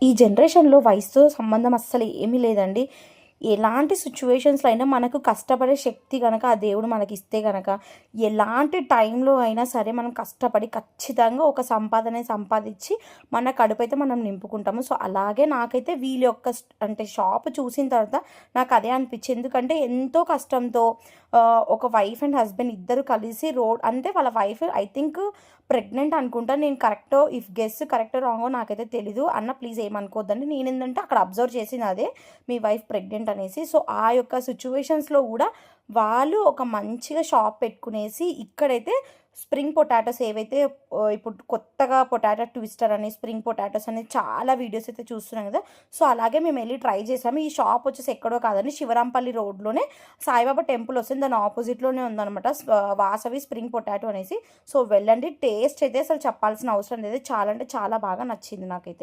ఈ జనరేషన్లో వయసుతో సంబంధం అస్సలు ఏమీ లేదండి. ఎలాంటి సిచ్యువేషన్స్‌లో అయినా మనకు కష్టపడే శక్తి గనక ఆ దేవుడు మనకిస్తే గనక, ఎలాంటి టైంలో అయినా సరే మనం కష్టపడి ఖచ్చితంగా ఒక సంపాదన సంపాదించి మన కడుపైతే మనం నింపుకుంటాము. సో, అలాగే నాకైతే వీళ్ళ యొక్క అంటే షాప్ చూసిన తర్వాత నాకు అదే అనిపించింది. ఎందుకంటే ఎంతో కష్టంతో ఒక వైఫ్ అండ్ హస్బెండ్ ఇద్దరు కలిసి అంటే వాళ్ళ వైఫ్ ఐ థింక్ ప్రెగ్నెంట్ అనుకుంటా. నేను కరెక్టో గెస్ కరెక్టో రాంగో నాకైతే తెలీదు. అన్న ప్లీజ్ ఏమనుకోవద్దండి. నేనేందంటే అక్కడ అబ్జర్వ్ చేసింది అదే. మీ వైఫ్ ప్రెగ్నెంట్ అనేసి. సో, ఆ యొక్క సిట్యుయేషన్స్‌లో గూడా వాళ్ళు ఒక మంచిగా షాప్ పెట్టుకునేసి ఇక్కడైతే స్ప్రింగ్ పొటాటోస్ ఏవైతే ఇప్పుడు కొత్తగా పొటాటో ట్విస్టర్ అని, స్ప్రింగ్ పొటాటోస్ అని చాలా వీడియోస్ అయితే చూస్తున్నాం గదా! సో, అలాగే మేమెళ్లి ట్రై చేసాము. ఈ షాప్ వచ్చేసి ఎక్కడో కాదండి, శివరాంపల్లి రోడ్‌లోనే సాయిబాబా టెంపుల్ వస్తుంది. దాని ఆపోజిట్‌లోనే ఉందనమాట. వాసవి స్ప్రింగ్ పొటాటో అనేసి. సో, వెళ్ళండి. టేస్ట్ అయితే అసలు చెప్పాల్సిన అవసరం లేదు. చాలా అంటే చాలా బాగా నచ్చింది నాకైతే.